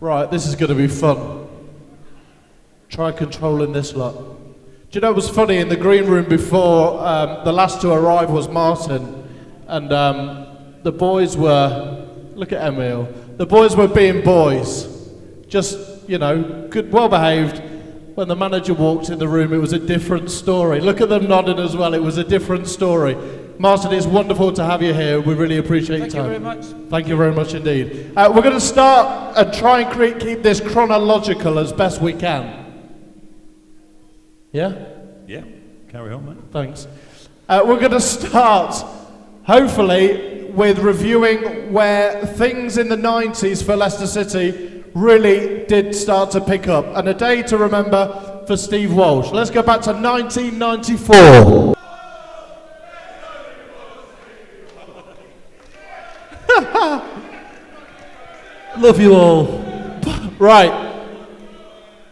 Right, this is going to be fun. Try controlling this lot. Do you know it was funny, in the green room before, the last to arrive was Martin, and the boys were, look at Emile, the boys were being boys, just, you know, good, well behaved. When the manager walked in the room, it was a different story. Look at them nodding as well, it was a different story. Martin, it's wonderful to have you here. We really appreciate your time. Thank you very much. Thank you very much indeed. We're going to start and try and keep this chronological as best we can. Yeah? Yeah, carry on, mate. Thanks. We're going to start, hopefully, with reviewing where things in the 90s for Leicester City really did start to pick up. And a day to remember for Steve Walsh. Let's go back to 1994. Love you all. Right.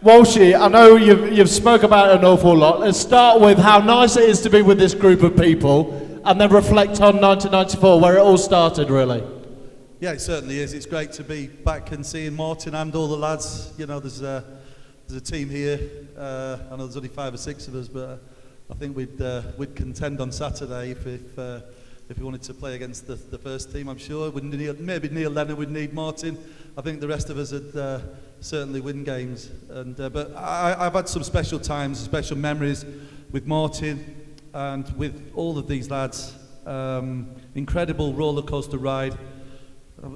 Walshy, I know you've spoke about it an awful lot. Let's start with how nice it is to be with this group of people and then reflect on 1994, where it all started, really. Yeah, it certainly is. It's great to be back and seeing Martin and all the lads. You know, there's a team here. I know there's only 5 or 6 of us, but I think we'd contend on Saturday if we wanted to play against the first team. I'm sure maybe Neil Lennon would need Martin. I think the rest of us would certainly win games. And but I've had some special times, special memories with Martin and with all of these lads. Incredible roller coaster ride.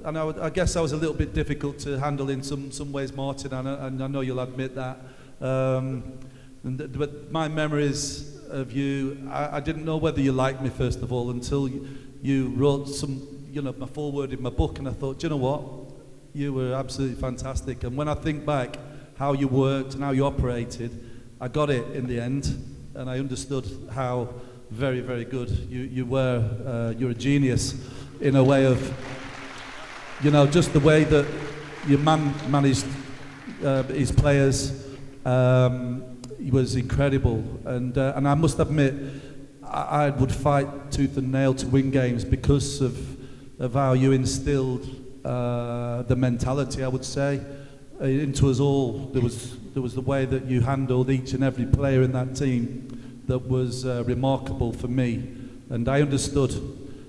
And I guess I was a little bit difficult to handle in some ways, Martin, and I know you'll admit that. But my memories of you, I didn't know whether you liked me, first of all, until you wrote my foreword in my book, and I thought, do you know what? You were absolutely fantastic. And when I think back how you worked and how you operated, I got it in the end, and I understood how very, very good you were. You're a genius in a way of, just the way that your man managed his players. He was incredible, and I must admit, I would fight tooth and nail to win games because of how you instilled the mentality, I would say, into us all. There was the way that you handled each and every player in that team that was remarkable for me, and I understood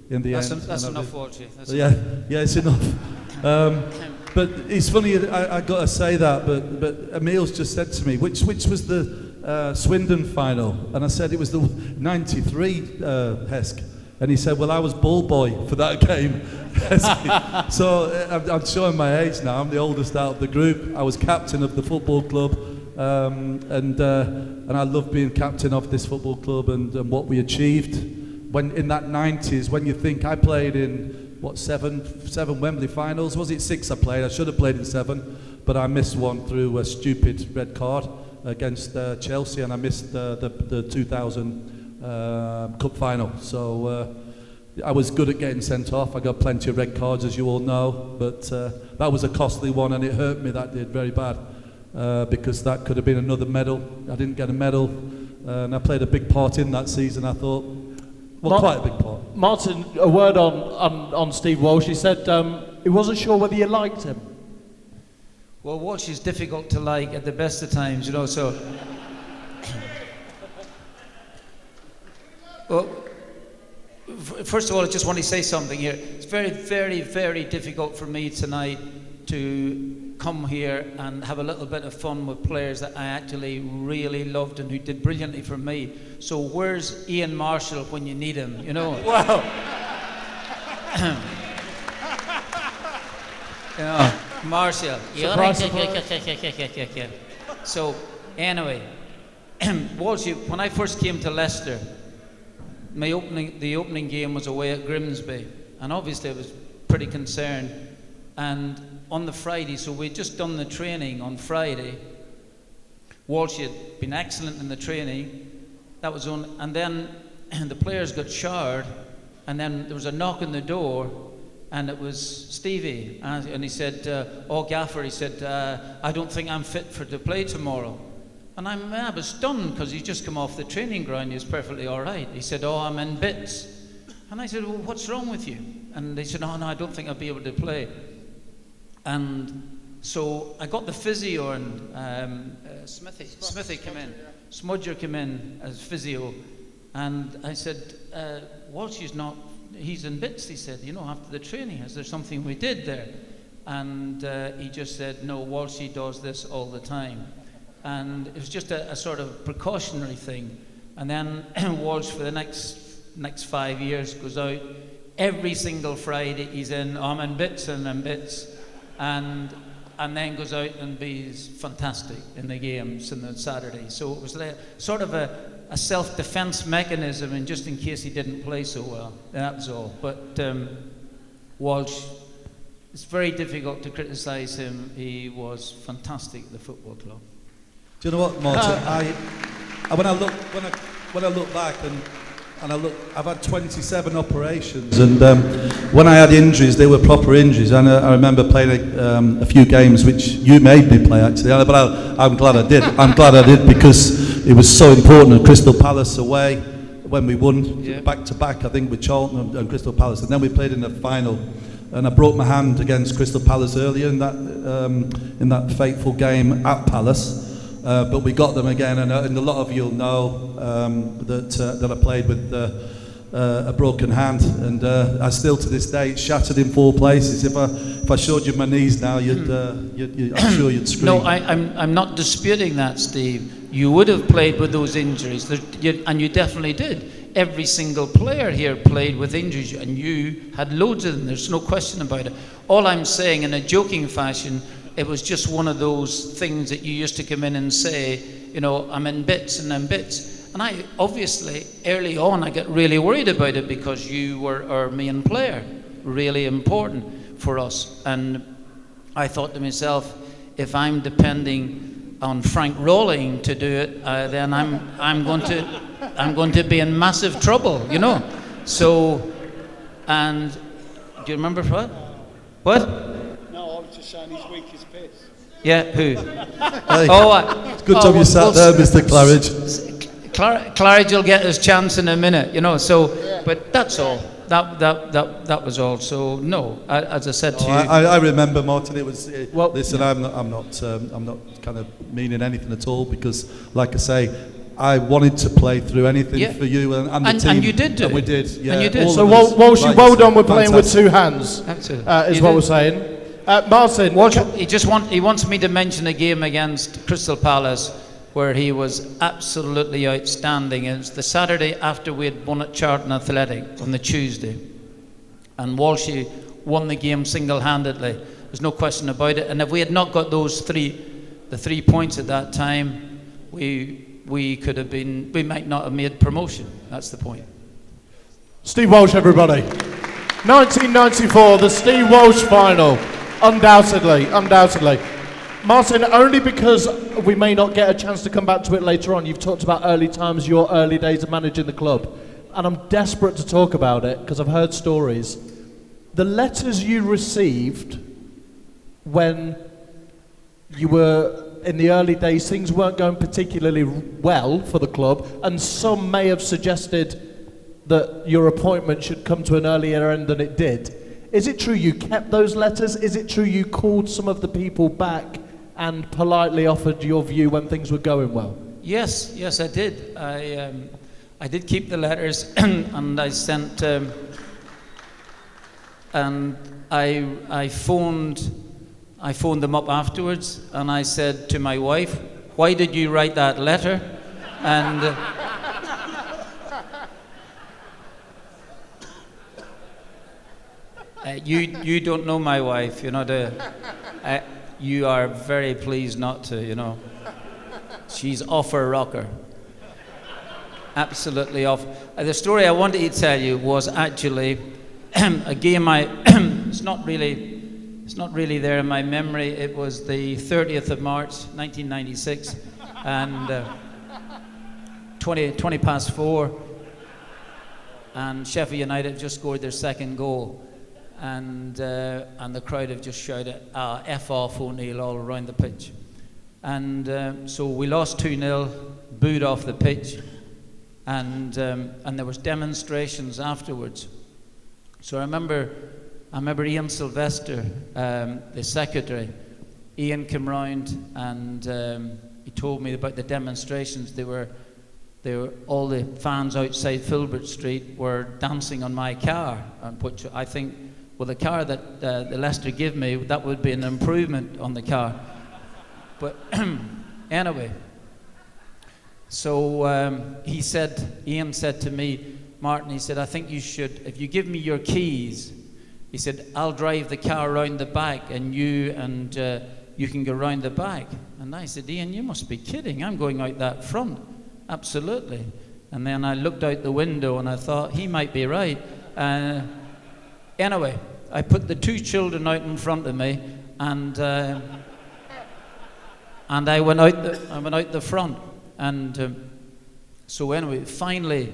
in the end. That's enough, Walshy. Yeah, it's enough. But it's funny, I got to say that, but Emile's just said to me, which was the Swindon final? And I said it was the 93 Heskey. And he said, well, I was ball boy for that game. So I'm showing my age now. I'm the oldest out of the group. I was captain of the football club, and I love being captain of this football club and what we achieved. When in that 90s, when you think I played in seven Wembley finals, was it 6 I played? I should have played in 7, but I missed one through a stupid red card against Chelsea, and I missed the 2000 cup final. So I was good at getting sent off. I got plenty of red cards, as you all know, but that was a costly one, and it hurt me. That did very bad because that could have been another medal. I didn't get a medal, and I played a big part in that season, I thought. Well, quite a big part. Martin, a word on Steve Walsh. He said he wasn't sure whether you liked him. Well, Walsh is difficult to like at the best of times, so... Well, first of all, I just want to say something here. It's very, very, very difficult for me tonight to come here and have a little bit of fun with players that I actually really loved and who did brilliantly for me. So where's Ian Marshall when you need him, Wow. Marshall. So anyway, Walsh, when I first came to Leicester, the opening game was away at Grimsby, and obviously I was pretty concerned. And on the Friday, so we'd just done the training on Friday. Walsh had been excellent in the training. That was on, and then the players got showered, and then there was a knock on the door, and it was Stevie, and he said, Gaffer, he said, I don't think I'm fit to play tomorrow. And I was stunned because he'd just come off the training ground. He was perfectly all right. He said, I'm in bits. And I said, well, what's wrong with you? And they said, no, I don't think I'll be able to play. And So I got the physio and Smithy came in. Smudger came in as physio, and I said, Walsh is not, he's in bits, he said, after the training, is there something we did there? And he just said, no, Walshy does this all the time. And it was just a sort of precautionary thing. And then Walsh, for the next 5 years, goes out every single Friday. He's in, I'm in bits and I'm bits, and then goes out and he's fantastic in the games and on Saturday. So it was like sort of a self-defense mechanism, and just in case he didn't play so well. That was all. But Walsh, it's very difficult to criticise him. He was fantastic at the football club. Do you know what, Martin? When I look back and I've had 27 operations, and when I had injuries, they were proper injuries. And I remember playing a few games which you made me play, actually. But I'm glad I did. I'm glad I did, because it was so important. At Crystal Palace away, when we won back to back, I think, with Charlton and Crystal Palace, and then we played in the final. And I broke my hand against Crystal Palace earlier in that fateful game at Palace. But we got them again, and a lot of you'll know that I played with a broken hand, and I still to this day, it's shattered in 4 places. If I showed you my knees now, I'm sure you'd scream. No, I'm not disputing that, Steve. You would have played with those injuries, and you definitely did. Every single player here played with injuries, and you had loads of them. There's no question about it. All I'm saying, in a joking fashion, it was just one of those things that you used to come in and say, I'm in bits and I'm bits. And I, obviously, early on, I got really worried about it, because you were our main player, really important for us. And I thought to myself, if I'm depending on Frank Rolling to do it, then I'm going to be in massive trouble, So, and do you remember what? What? No, I was just saying he's weak as piss. Yeah, who? Hey, it's good job you sat there, Mr. Claridge. Claridge will get his chance in a minute, So, but that's all. That was all. So no, as I said to you, I remember, Martin. It was listen. I'm not kind of meaning anything at all, because, like I say, I wanted to play through anything for you and the team. And you did do it. And we did. Yeah. And you did. So Walshy, well done with playing with 2 hands. Is what we're saying. Martin, Walsh, he wants me to mention a game against Crystal Palace where he was absolutely outstanding. It was the Saturday after we had won at Charlton Athletic on the Tuesday, and Walshy won the game single-handedly. There's no question about it. And if we had not got the 3 points at that time, we could have been. We might not have made promotion. That's the point. Steve Walsh, everybody. 1994, the Steve Walsh final. Undoubtedly. Martin, only because we may not get a chance to come back to it later on, you've talked about early times, your early days of managing the club, and I'm desperate to talk about it because I've heard stories. The letters you received when you were in the early days, things weren't going particularly well for the club, and some may have suggested that your appointment should come to an earlier end than it did. Is it true you kept those letters? Is it true you called some of the people back and politely offered your view when things were going well? Yes, I did. I did keep the letters, and I sent, and I phoned them up afterwards, and I said to my wife, "Why did you write that letter?" And you don't know my wife, you are very pleased not to, She's off her rocker. Absolutely off. The story I wanted to tell you was actually a game it's not really there in my memory. It was the 30th of March, 1996, and 20 past 4, and Sheffield United just scored their second goal. And the crowd have just shouted, F off O'Neill, all around the pitch. And so we lost 2-0, booed off the pitch, and there was demonstrations afterwards. So I remember Ian Sylvester, the secretary, Ian came round and he told me about the demonstrations. They were all the fans outside Filbert Street were dancing on my car, and which I think, well, the car that the Leicester give me, that would be an improvement on the car. But anyway, so Ian said to me, Martin, he said, I think you should, if you give me your keys, he said, I'll drive the car around the back and you can go round the back. And I said, Ian, you must be kidding. I'm going out that front. Absolutely. And then I looked out the window and I thought, he might be right. Anyway, I put the two children out in front of me and I went out the front. And so anyway, finally,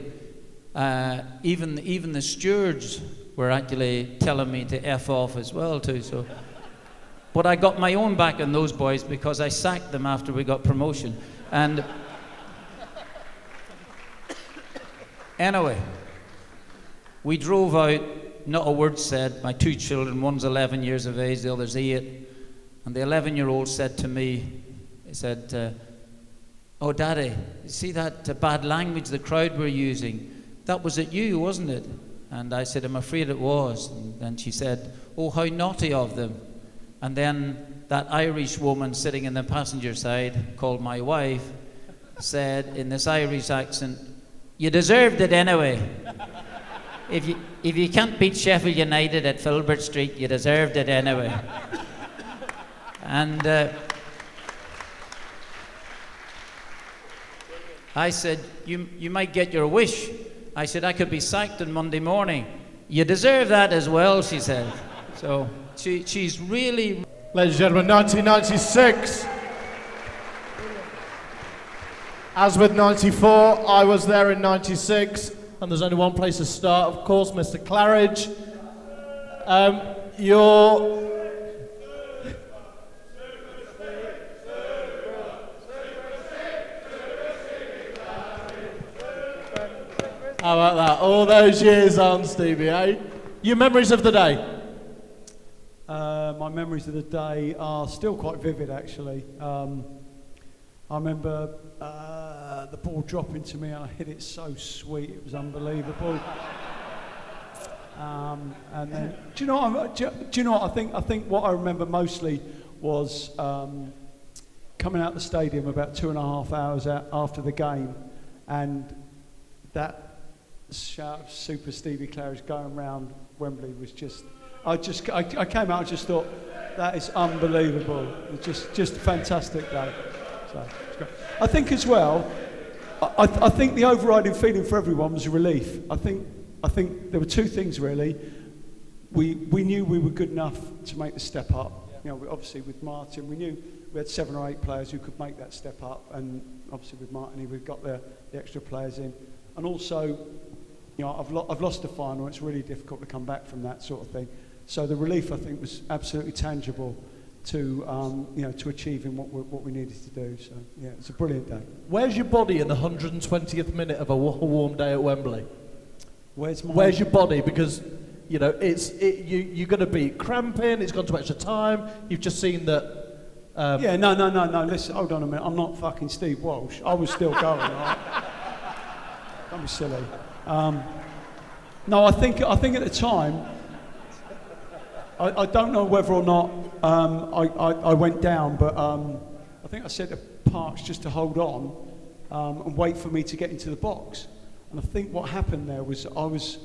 even the stewards were actually telling me to F off as well too. So, but I got my own back on those boys because I sacked them after we got promotion. And anyway, we drove out, not a word said. My two children, one's 11 years of age, the other's 8. And the 11-year-old said to me, he said, oh, Daddy, you see that bad language the crowd were using? That was at you, wasn't it? And I said, I'm afraid it was. And then she said, oh, how naughty of them. And then that Irish woman sitting in the passenger side, called my wife, said in this Irish accent, you deserved it anyway. If you can't beat Sheffield United at Filbert Street, you deserved it anyway. And I said, you might get your wish. I said, I could be sacked on Monday morning. You deserve that as well, she said. So she's really... Ladies and gentlemen, 1996. As with 94, I was there in 96, and there's only one place to start, of course, Mr. Claridge. How about that? All those years on, Stevie, eh? Your memories of the day? My memories of the day are still quite vivid, actually. I remember the ball dropping to me and I hit it so sweet, it was unbelievable. And then, do you know what? I think what I remember mostly was coming out the stadium about 2.5 hours after the game, and that shout of Super Stevie Claridge going around Wembley was just. I came out and just thought, that is unbelievable. It was just a fantastic day. So, it's great. I think as well, I think the overriding feeling for everyone was relief. I think there were two things really. We knew we were good enough to make the step up. You know, obviously with Martin, we knew we had 7 or 8 players who could make that step up, and obviously with Martin, we've got the extra players in. And also, you know, I've lost a final. It's really difficult to come back from that sort of thing. So the relief, I think, was absolutely tangible to to achieving what we needed to do. So yeah, it's a brilliant day. Where's your body in the 120th minute of a warm day at Wembley? Where's your body? Because you know you're going to be cramping. It's gone to extra time. You've just seen that. No. Listen, hold on a minute. I'm not fucking Steve Walsh. I was still going. Right? Don't be silly. No, I think at the time. I don't know whether or not I went down, but I think I said to Parks just to hold on and wait for me to get into the box. And I think what happened there was obviously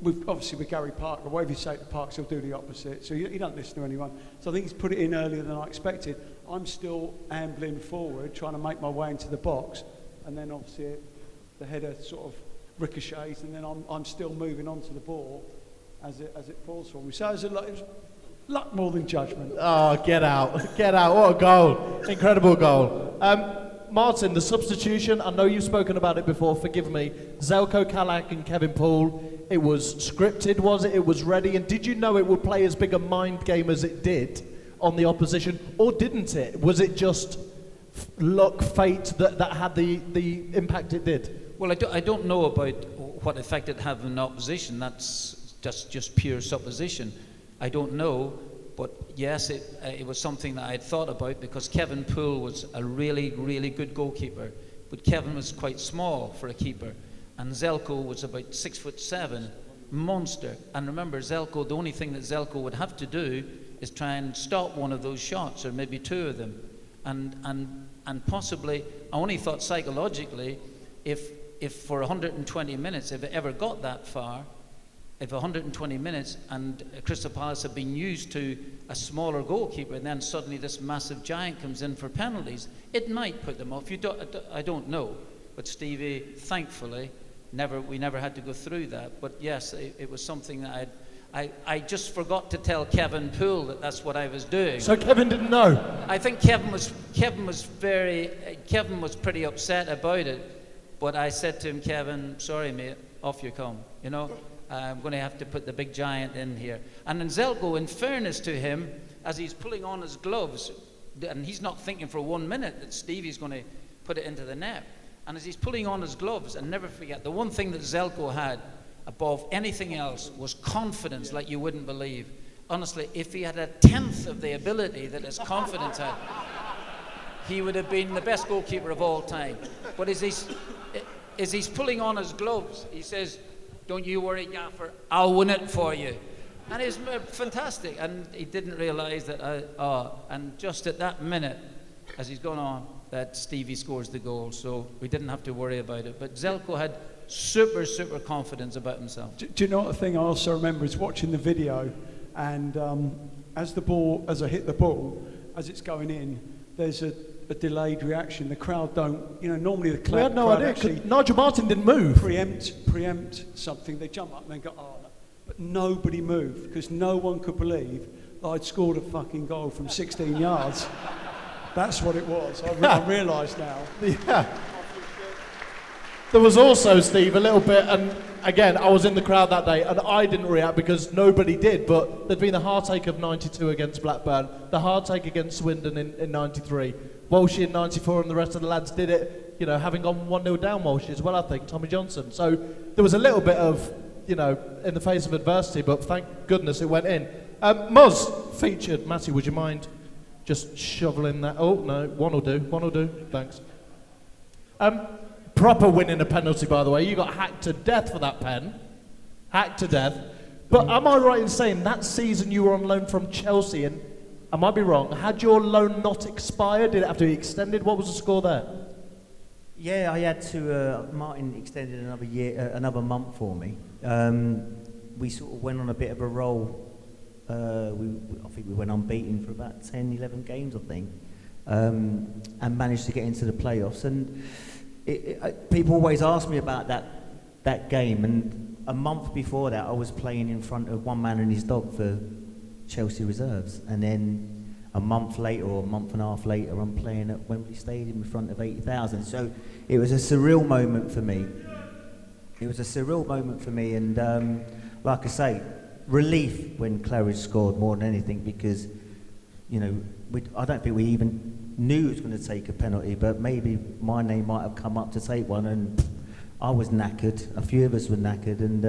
with Gary Parker, whatever you say to Parks, he'll do the opposite. So he don't listen to anyone. So I think he's put it in earlier than I expected. I'm still ambling forward, trying to make my way into the box, and then obviously the header sort of ricochets, and then I'm still moving onto the ball as it falls for me. So it was luck more than judgment. Oh, get out. What a goal. Incredible goal. Martin, the substitution, I know you've spoken about it before, forgive me. Zelko Kalak and Kevin Poole, it was scripted, was it? It was ready, and did you know it would play as big a mind game as it did on the opposition, or didn't it? Was it just luck, fate that had the impact it did? Well, I don't know about what effect it had on the opposition. That's just pure supposition. I don't know. But yes, it was something that I had thought about because Kevin Poole was a really, really good goalkeeper. But Kevin was quite small for a keeper. And Zelko was about 6'7", monster. And remember, Zelko, the only thing that Zelko would have to do is try and stop one of those shots, or maybe two of them. And possibly, I only thought psychologically, if for 120 minutes, if it ever got that far, if 120 minutes and Crystal Palace have been used to a smaller goalkeeper, and then suddenly this massive giant comes in for penalties, it might put them off. I don't know, but Stevie, thankfully, we never had to go through that. But yes, it was something that I just forgot to tell Kevin Poole that that's what I was doing. So Kevin didn't know? I think Kevin was pretty upset about it, but I said to him, Kevin, sorry mate, off you come, you know. I'm going to have to put the big giant in here. And then Zelko, in fairness to him, as he's pulling on his gloves, and he's not thinking for 1 minute that Stevie's going to put it into the net. And as he's pulling on his gloves, and never forget, the one thing that Zelko had above anything else was confidence like you wouldn't believe. Honestly, if he had a tenth of the ability that his confidence had, he would have been the best goalkeeper of all time. But as he's pulling on his gloves, he says, don't you worry, Gaffer, I'll win it for you. And it's fantastic. And he didn't realise that, and just at that minute, as he's gone on, that Stevie scores the goal. So we didn't have to worry about it. But Zelko had super, super confidence about himself. Do you know what the thing I also remember is watching the video, and as I hit the ball, as it's going in, there's a delayed reaction. The crowd don't, normally the crowd, We had no idea, actually Nigel Martin didn't move. preempt something. They jump up and they go, oh, no. But nobody moved because no one could believe that I'd scored a fucking goal from 16 yards. That's what it was. I realise now. Yeah. There was also, Steve, a little bit, and again, I was in the crowd that day, and I didn't react because nobody did, but there'd been the heartache of 92 against Blackburn, the heartache against Swindon in 93, Walsh in 94, and the rest of the lads did it, having gone 1-0 down Walsh as well, I think, Tommy Johnson. So there was a little bit of, in the face of adversity, but thank goodness it went in. Muzz featured. Matty, would you mind just shoveling that? Oh, no, one will do, thanks. Proper winning a penalty, by the way. You got hacked to death for that pen. Hacked to death. But am I right in saying that season you were on loan from Chelsea, and I might be wrong, had your loan not expired? Did it have to be extended? What was the score there? Yeah, I had to. Martin extended another year, another month for me. We sort of went on a bit of a roll. I think we went unbeaten for about 10, 11 games, I think, and managed to get into the playoffs. And people always ask me about that game, and a month before that I was playing in front of one man and his dog for Chelsea reserves, and then a month later or a month and a half later I'm playing at Wembley Stadium in front of 80,000. So it was a surreal moment for me. And like I say, relief when Claridge scored more than anything, because I don't think we even knew he was going to take a penalty, but maybe my name might have come up to take one, and I was knackered. A few of us were knackered, and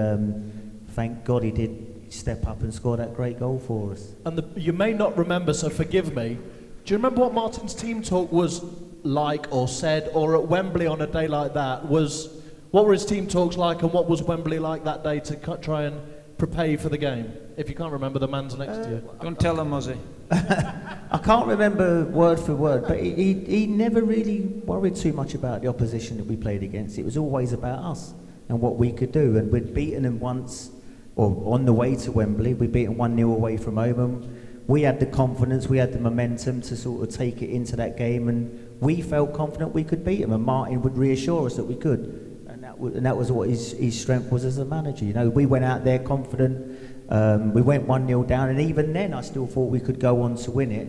thank God he did step up and score that great goal for us. And you may not remember, so forgive me. Do you remember what Martin's team talk was like, or said, or at Wembley on a day like that? What were his team talks like, and what was Wembley like that day to try and prepare you for the game? If you can't remember, the man's next to you. Don't tell him, Muzzy. I can't remember word for word, but he never really worried too much about the opposition that we played against. It was always about us and what we could do. And we'd beaten them once, or on the way to Wembley, we'd beaten 1-0 away from home. And we had the confidence, we had the momentum to sort of take it into that game, and we felt confident we could beat them. And Martin would reassure us that we could. And that was what his strength was as a manager. We went out there confident. We went 1-0 down, and even then I still thought we could go on to win it,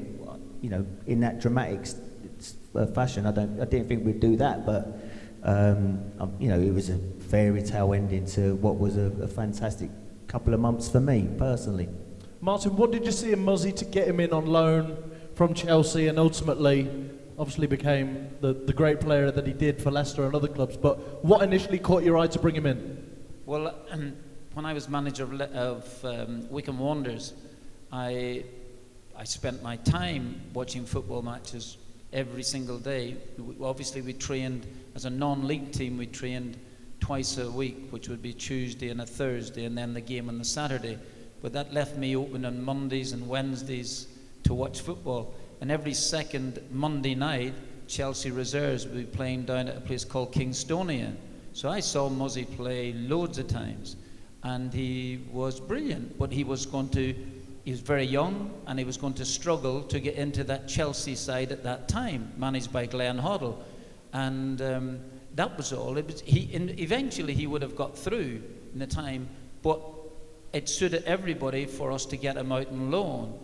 in that dramatic fashion. I didn't think we'd do that, but it was a fairy tale ending to what was a fantastic couple of months for me personally. Martin, what did you see in Muzzy to get him in on loan from Chelsea, and ultimately obviously became the great player that he did for Leicester and other clubs, but what initially caught your eye to bring him in? Well, when I was manager of Wycombe Wanderers, I I spent my time watching football matches every single day. Obviously, we trained as a non-league team. We trained twice a week, which would be Tuesday and a Thursday, and then the game on the Saturday. But that left me open on Mondays and Wednesdays to watch football. And every second Monday night, Chelsea reserves would be playing down at a place called Kingstonia. So I saw Muzzy play loads of times, and he was brilliant. But he was very young, and he was going to struggle to get into that Chelsea side at that time, managed by Glenn Hoddle. And that was all. Eventually he would have got through in the time, but it suited everybody for us to get him out on loan.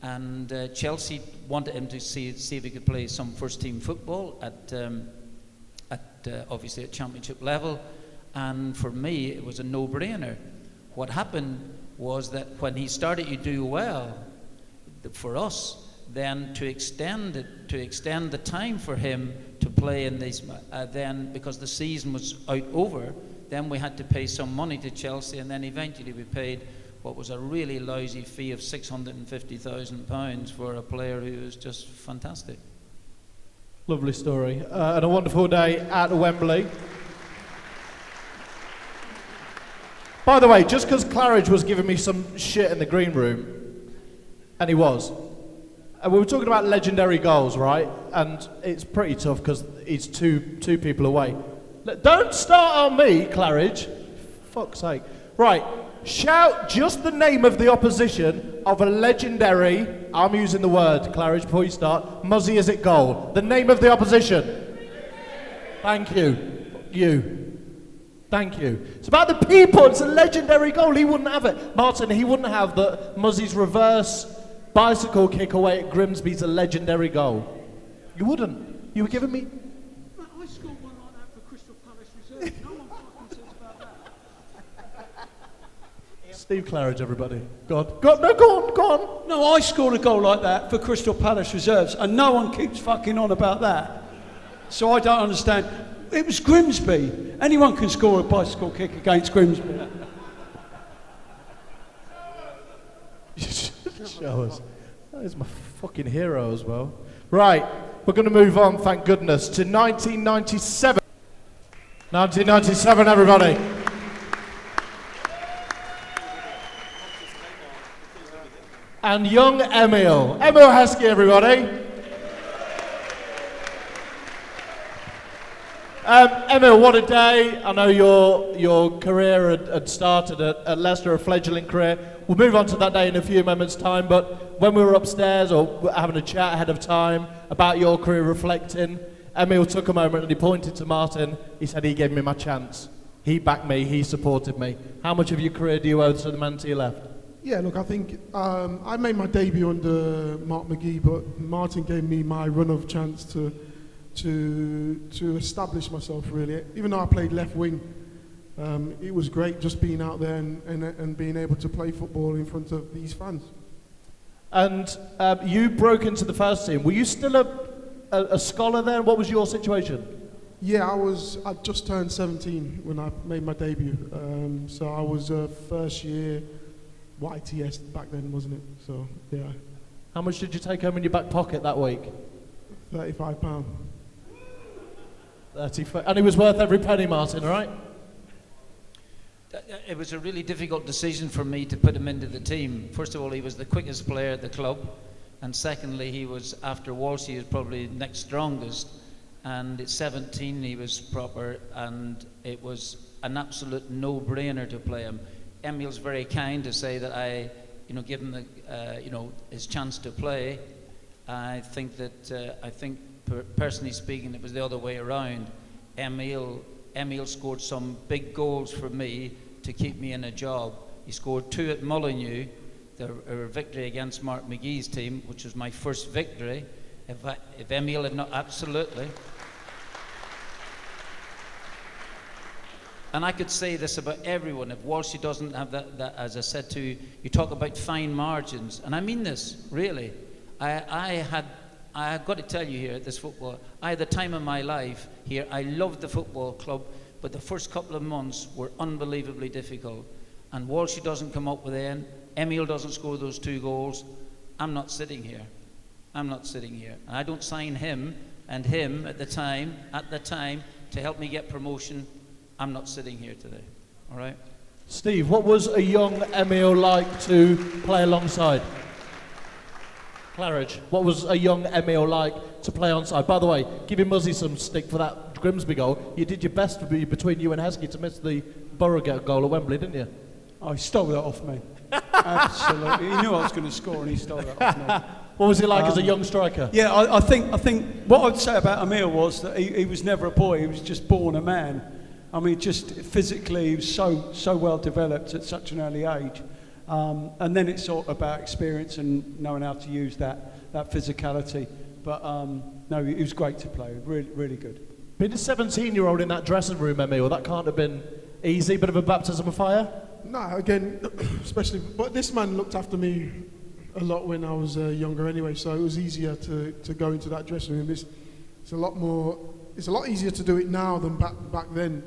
And Chelsea wanted him to see if he could play some first-team football at obviously at championship level. And for me, it was a no-brainer. What happened was that when he started to do well, for us, then to extend the time for him to play in these, then because the season was over, then we had to pay some money to Chelsea, and then eventually we paid what was a really lousy fee of £650,000 for a player who was just fantastic. Lovely story. And a wonderful day at Wembley. By the way, just because Claridge was giving me some shit in the green room, and he was, and we were talking about legendary goals, right? And it's pretty tough because he's two people away. Don't start on me, Claridge. Fuck's sake. Right. Shout just the name of the opposition of a legendary, I'm using the word, Claridge, before you start, Muzzy Izzet goal. The name of the opposition. Thank you. Thank you. It's about the people. It's a legendary goal. He wouldn't have it. Martin, he wouldn't have the Muzzy's reverse bicycle kick away at Grimsby's a legendary goal. You wouldn't. You were giving me... I scored one like that for Crystal Palace Reserve. No one fucking says about that. Steve Claridge, everybody. Go on. No, I scored a goal like that for Crystal Palace Reserves, and no one keeps fucking on about that. So I don't understand. It was Grimsby. Anyone can score a bicycle kick against Grimsby. Show us. That is my fucking hero as well. Right, we're going to move on, thank goodness, to 1997. 1997, everybody. And young Emile. Emile Heskey, everybody. Emile, what a day. I know your career had started at Leicester, a fledgling career. We'll move on to that day in a few moments' time, but when we were upstairs or having a chat ahead of time about your career, reflecting, Emile took a moment and he pointed to Martin. He said he gave me my chance. He backed me, he supported me. How much of your career do you owe to the man to your left? Yeah, look, I think I made my debut under Mark McGee, but Martin gave me my run of chance to establish myself, really. Even though I played left wing, it was great just being out there and being able to play football in front of these fans. And you broke into the first team. Were you still a scholar then? What was your situation? Yeah, I just turned 17 when I made my debut. So I was first year YTS back then, wasn't it? So, yeah. How much did you take home in your back pocket that week? £35. 35. And it was worth every penny, Martin, all right? It was a really difficult decision for me to put him into the team. First of all, he was the quickest player at the club. And secondly, he was, after Walsh, he was probably next strongest. And at 17, he was proper, and it was an absolute no-brainer to play him. Emile's very kind to say that I, give him the, his chance to play. I think personally speaking, it was the other way around. Emile scored some big goals for me to keep me in a job. He scored 2 at Molyneux, the victory against Mark McGee's team, which was my first victory. If Emile had not, absolutely. And I could say this about everyone. If Walsh doesn't have that, as I said to you, you talk about fine margins, and I mean this really. I had got to tell you here at this football, I had the time of my life here. I loved the football club, but the first couple of months were unbelievably difficult. And Walsh doesn't come up with it. Emile doesn't score those 2 goals. I'm not sitting here. I'm not sitting here. And I don't sign him and him at the time to help me get promotion. I'm not sitting here today. All right? Steve, what was a young Emile like to play alongside? Claridge, what was a young Emile like to play onside? By the way, giving Muzzy some stick for that Grimsby goal. You did your best to be between you and Heskey to miss the Borough goal at Wembley, didn't you? Oh, he stole that off me. Absolutely. He knew I was going to score and he stole that off me. What was he like as a young striker? Yeah, I think what I'd say about Emile was that he was never a boy. He was just born a man. I mean, just physically, he was so well developed at such an early age. And then it's all about experience and knowing how to use that physicality. But no, he was great to play. Really, really good. Being a 17-year-old in that dressing room, Emile, that can't have been easy. Bit of a baptism of fire. No, again, especially, but this man looked after me a lot when I was younger anyway, so it was easier to go into that dressing room. It's a lot easier to do it now than back then.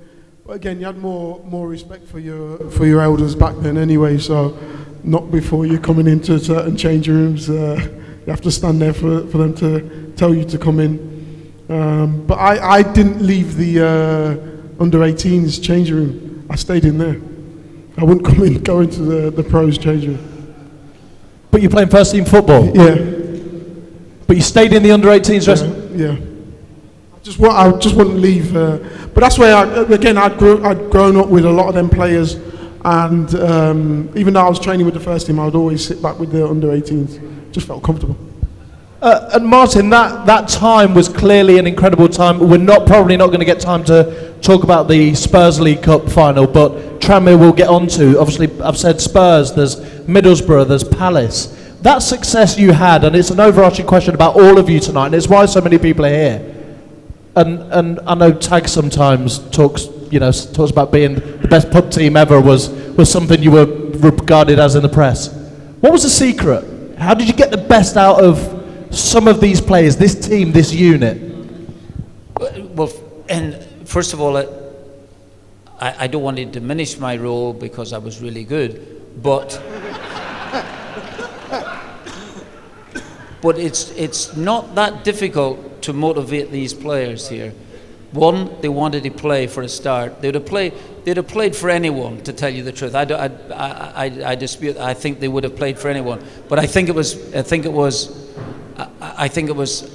But again, you had more respect for your elders back then anyway, so not before you're coming into certain changing rooms. You have to stand there for them to tell you to come in. But I didn't leave the under-18s changing room. I stayed in there. I wouldn't go into the pros changing room. But you're playing first team football? Yeah. But you stayed in the under-18s dressing room? Yeah. I just wouldn't leave. But that's where, I'd grown up with a lot of them players. And even though I was training with the first team, I would always sit back with the under-18s. Just felt comfortable. And Martin, that time was clearly an incredible time. We're probably not going to get time to talk about the Spurs League Cup final, but Tranmere will get on to. Obviously, I've said Spurs, there's Middlesbrough, there's Palace. That success you had, and it's an overarching question about all of you tonight, and it's why so many people are here. And I know Tag sometimes talks about being the best pub team ever was something you were regarded as in the press. What was the secret? How did you get the best out of some of these players, this team, this unit? Well, and first of all, I don't want to diminish my role because I was really good, but it's not that difficult to motivate these players here. One, they wanted to play for a start. They'd have played for anyone, to tell you the truth. I dispute. I think they would have played for anyone. But I think it was,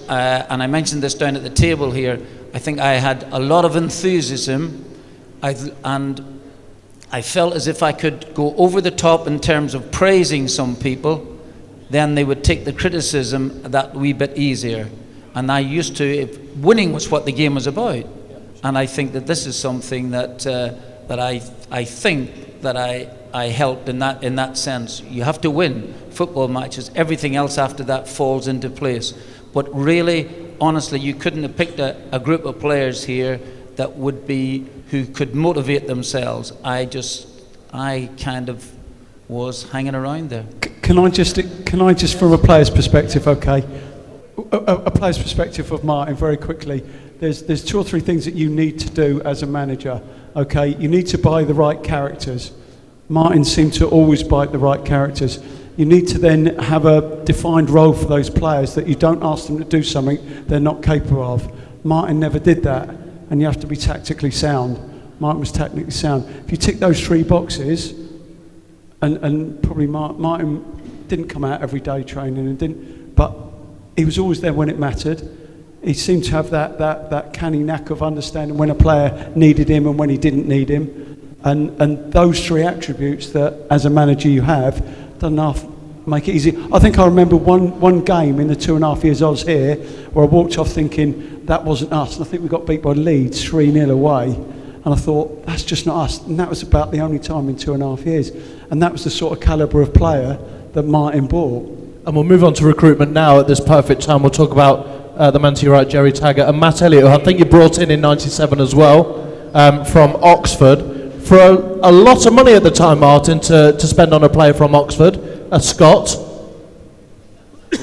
and I mentioned this down at the table here. I think I had a lot of enthusiasm, and I felt as if I could go over the top in terms of praising some people. Then they would take the criticism that wee bit easier. And I used to, winning was what the game was about. And I think that this is something that I think that I helped in that sense. You have to win football matches. Everything else after that falls into place. But really, honestly, you couldn't have picked a group of players here that who could motivate themselves. I kind of was hanging around there. Can I just from a player's perspective, okay? A player's perspective of Martin, very quickly. There's two or three things that you need to do as a manager, okay? You need to buy the right characters. Martin seemed to always buy the right characters. You need to then have a defined role for those players, that you don't ask them to do something they're not capable of. Martin never did that, and you have to be tactically sound. Martin was tactically sound. If you tick those three boxes, and probably Martin didn't come out every day training, but he was always there when it mattered. He seemed to have that canny knack of understanding when a player needed him and when he didn't need him. And those three attributes that, as a manager, you have, done enough make it easy. I think I remember one game in the 2.5 years I was here where I walked off thinking that wasn't us. And I think we got beat by Leeds 3-0 away. And I thought, that's just not us. And that was about the only time in 2.5 years. And that was the sort of calibre of player that Martin brought. And we'll move on to recruitment now at this perfect time. We'll talk about the man to your right, Gerry Taggart, and Matt Elliott, who I think you brought in '97 as well, from Oxford, for a lot of money at the time, Martin, to spend on a player from Oxford, a Scott.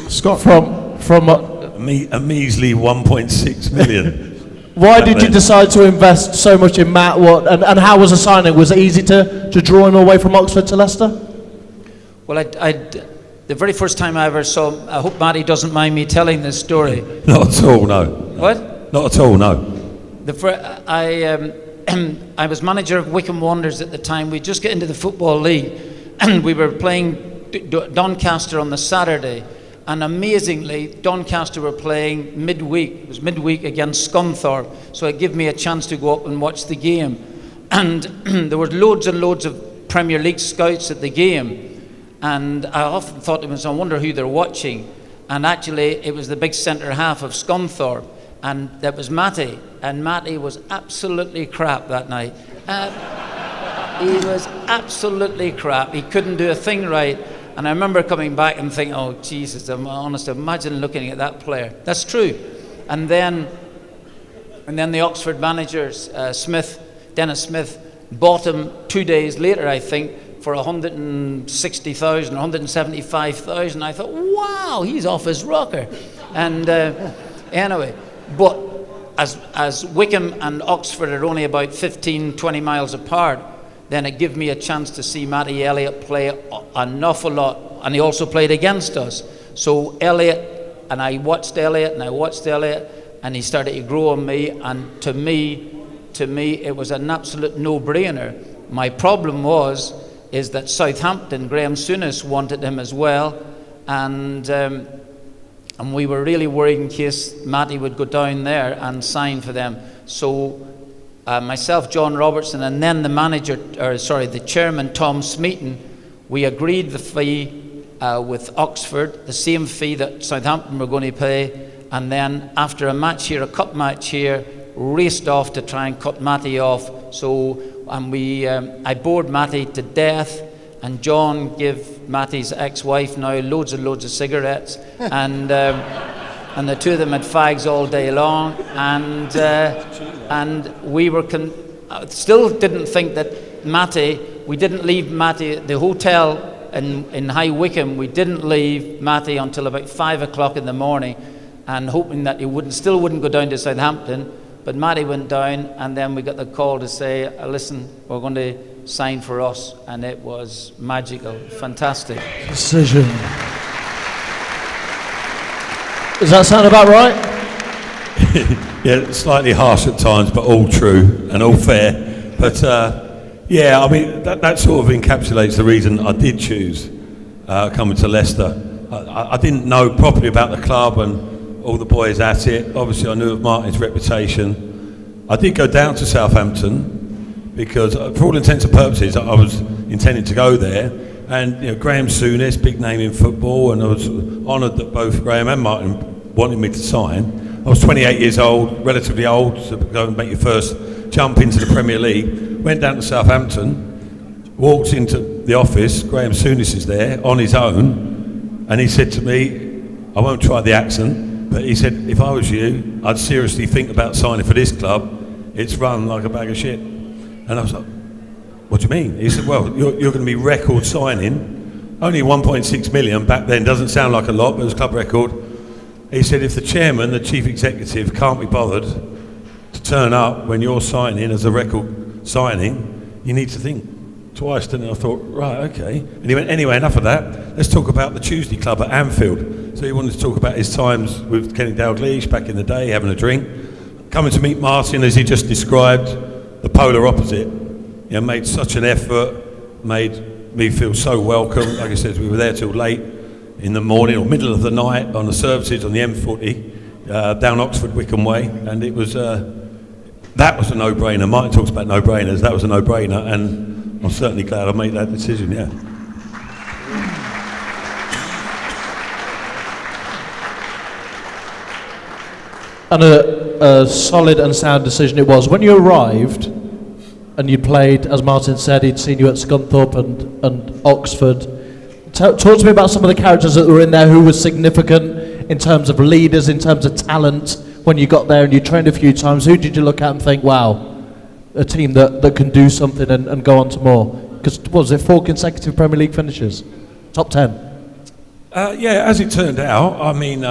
Scott from A measly 1.6 million. Why did you decide to invest so much in Matt? And how was the signing? Was it easy to draw him away from Oxford to Leicester? Well, the very first time I ever saw, I hope Matty doesn't mind me telling this story. Not at all, no. What? Not at all, no. I was manager of Wycombe Wanderers at the time. We just got into the Football League, and we were playing Doncaster on the Saturday, and amazingly Doncaster were playing midweek. It was midweek against Scunthorpe, so it gave me a chance to go up and watch the game. And there were loads and loads of Premier League scouts at the game, and I often thought to myself, I wonder who they're watching. And actually it was the big centre half of Scunthorpe, and that was Matty, and Matty was absolutely crap that night. He was absolutely crap. He couldn't do a thing right. And I remember coming back and thinking, oh Jesus, I'm honest, imagine looking at that player. That's true. And then the Oxford managers, Dennis Smith, bought him 2 days later, I think, for 160,000, 175,000. I thought, wow, he's off his rocker. And anyway, but as Wycombe and Oxford are only about 15, 20 miles apart, then it gave me a chance to see Matty Elliott play an awful lot, and he also played against us. So Elliott, and I watched Elliott, and he started to grow on me, and to me, it was an absolute no-brainer. My problem is that Southampton, Graham Souness wanted him as well, and we were really worried in case Matty would go down there and sign for them. So myself, John Robertson, and then the chairman, Tom Smeaton, we agreed the fee with Oxford, the same fee that Southampton were going to pay, and then after a match here, a cup match here, raced off to try and cut Matty off. So I bored Matty to death, and John gave Matty's ex-wife now loads and loads of cigarettes, and the two of them had fags all day long, and we were still didn't think that Matty. We didn't leave Matty at the hotel in High Wycombe. We didn't leave Matty until about 5 o'clock in the morning, and hoping that he still wouldn't go down to Southampton. But Matty went down, and then we got the call to say, listen, we're going to sign for us, and it was magical, fantastic. Decision. Does that sound about right? Yeah, slightly harsh at times, but all true and all fair. But yeah, I mean, that sort of encapsulates the reason I did choose coming to Leicester. I didn't know properly about the club and all the boys at it. Obviously, I knew of Martin's reputation. I did go down to Southampton because, for all intents and purposes, I was intending to go there. And Graham Souness, big name in football, and I was honoured that both Graham and Martin wanted me to sign. I was 28 years old, relatively old, to go and make your first jump into the Premier League. Went down to Southampton, walked into the office. Graham Souness is there on his own, and he said to me, I won't try the accent, but he said, if I was you, I'd seriously think about signing for this club. It's run like a bag of shit. And I was like, what do you mean? He said, well, you're going to be record signing. Only 1.6 million back then, doesn't sound like a lot, but it was club record. He said, if the chairman, the chief executive, can't be bothered to turn up when you're signing as a record signing, you need to think twice. And I thought, right, okay. And he went, anyway, enough of that. Let's talk about the Tuesday club at Anfield. So he wanted to talk about his times with Kenny Dalglish back in the day, having a drink. Coming to meet Martin, as he just described, the polar opposite. Made such an effort, made me feel so welcome. Like I said, we were there till late in the morning or middle of the night on the services on the M40 down Oxford Wycombe Way, and it was that was a no-brainer. Martin talks about no-brainers. That was a no-brainer, and I'm certainly glad I made that decision. Yeah. And a solid and sound decision it was. When you arrived, and you played, as Martin said, he'd seen you at Scunthorpe and Oxford. Talk to me about some of the characters that were in there who were significant in terms of leaders, in terms of talent, when you got there and you trained a few times. Who did you look at and think, wow, a team that can do something and go on to more? Because, was it 4 consecutive Premier League finishes? Top 10? Yeah, as it turned out, I mean,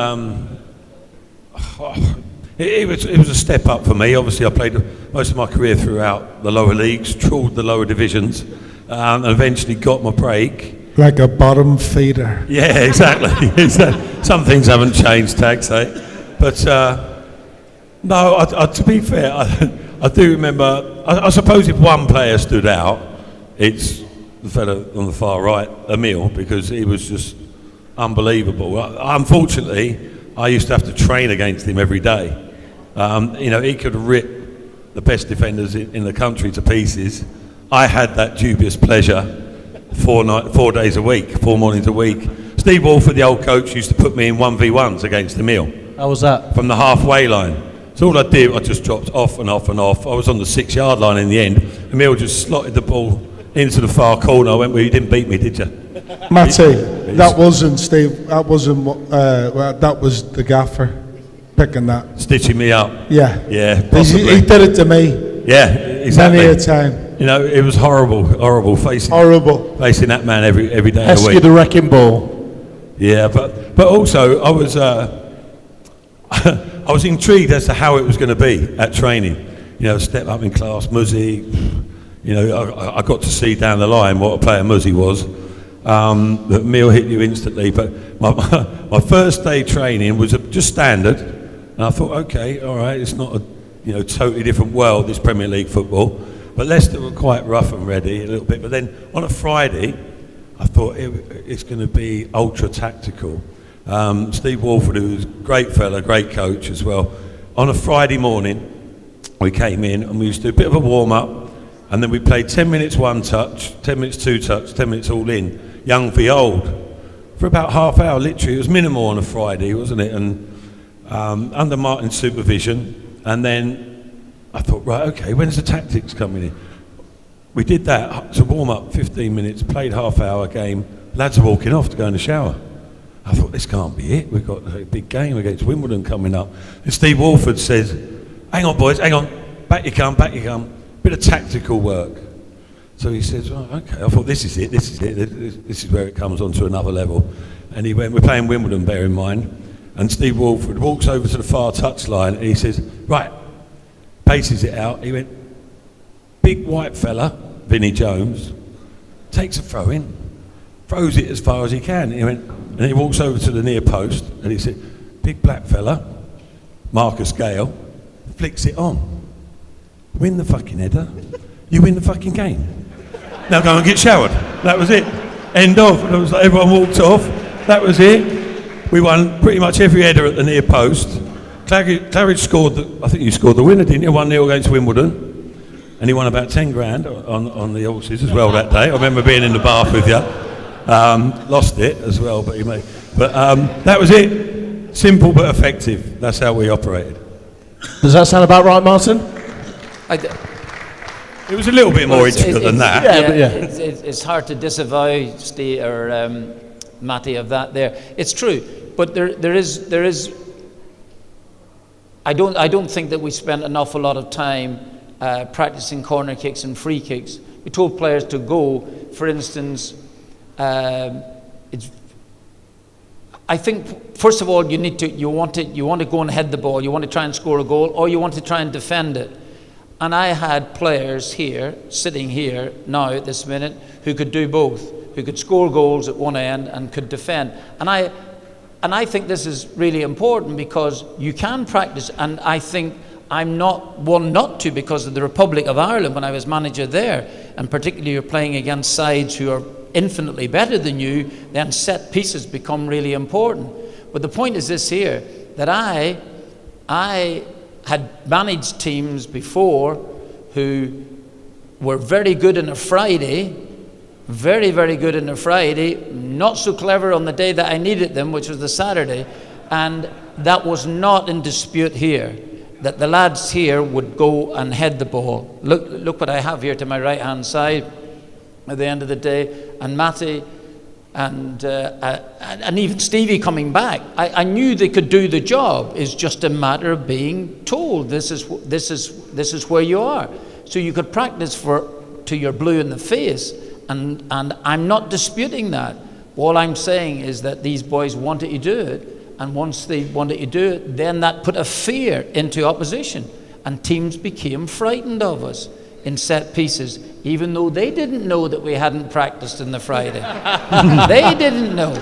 it was a step up for me. Obviously, I played most of my career throughout the lower leagues, trawled the lower divisions, and eventually got my break Like a bottom feeder. Yeah, exactly. Some things haven't changed, Tags, But no, to be fair, I do remember, I suppose if one player stood out, it's the fella on the far right, Emile, because he was just unbelievable. Unfortunately, I used to have to train against him every day. He could rip the best defenders in the country to pieces. I had that dubious pleasure 4 days a week, 4 mornings a week. Steve Walford, the old coach, used to put me in 1v1s against Emile. How was that? From the halfway line. So all I did, I just dropped off and off and off. I was on the 6-yard line in the end. Emile just slotted the ball into the far corner. I went, well, you didn't beat me, did you? Matty, that wasn't Steve, that wasn't, that was the gaffer picking that. Stitching me up. Yeah. Yeah, He possibly. did it to me. Yeah, exactly. Many a time. It was horrible facing that man every day of the Heskey week. the wrecking ball. Yeah, but also I was I was intrigued as to how it was going to be at training. Step up in class, Muzzy. I got to see down the line what a player Muzzy was. That Emile hit you instantly. But my first day training was just standard, and I thought, okay, all right, it's not a totally different world, this Premier League football. But Leicester were quite rough and ready a little bit. But then on a Friday, I thought it's going to be ultra tactical. Steve Walford, who was a great fella, great coach as well. On a Friday morning, we came in and we used to do a bit of a warm-up, and then we played 10 minutes one touch, 10 minutes two touch, 10 minutes all in, young v old, for about half hour, literally. It was minimal on a Friday, wasn't it? And under Martin's supervision, and then I thought, right, okay, when's the tactics coming in? We did that to warm up 15 minutes, played half-hour game, lads are walking off to go in the shower. I thought, this can't be it. We've got a big game against Wimbledon coming up. And Steve Walford says, hang on, boys, hang on. Back you come. Bit of tactical work. So he says, oh, okay. I thought, this is it. This is where it comes on to another level. And he went, we're playing Wimbledon, bear in mind. And Steve Walford walks over to the far touchline and he says, right, paces it out. He went, big white fella, Vinnie Jones, takes a throw in, throws it as far as he can. He went, and he walks over to the near post and he said, big black fella, Marcus Gale, flicks it on. Win the fucking header, you win the fucking game. Now go and get showered. That was it. End of. And it was like everyone walked off. That was it. We won pretty much every header at the near post. Claridge scored, I think you scored the winner, didn't you? 1-0 against Wimbledon. And he won about 10 grand on the horses as well that day. I remember being in the bath with you. Lost it as well, but he made. But that was it. Simple but effective. That's how we operated. Does that sound about right, Martin? It was a little bit more intricate than that. Yeah. It's hard to disavow Steve or Matty of that. There, it's true, but there is. I don't think that we spent an awful lot of time practicing corner kicks and free kicks. We told players to go. For instance, I think first of all you want to go and head the ball. You want to try and score a goal, or you want to try and defend it. And I had players here, sitting here now at this minute, who could do both, who could score goals at one end and could defend. And I think this is really important because you can practice, and I think I'm not one not to, because of the Republic of Ireland when I was manager there, and particularly you're playing against sides who are infinitely better than you, then set pieces become really important. But the point is this here, that I had managed teams before who were very good on a Friday, very, very good on a Friday, not so clever on the day that I needed them, which was the Saturday, and that was not in dispute here, that the lads here would go and head the ball. Look what I have here to my right-hand side at the end of the day, and Matty and even Stevie coming back. I knew they could do the job. It's just a matter of being told this is where you are. So you could practice till you're blue in the face, and I'm not disputing that. All I'm saying is that these boys wanted to do it, and once they wanted to do it, then that put a fear into opposition, and teams became frightened of us. in set pieces, even though they didn't know that we hadn't practiced on the Friday. They didn't know.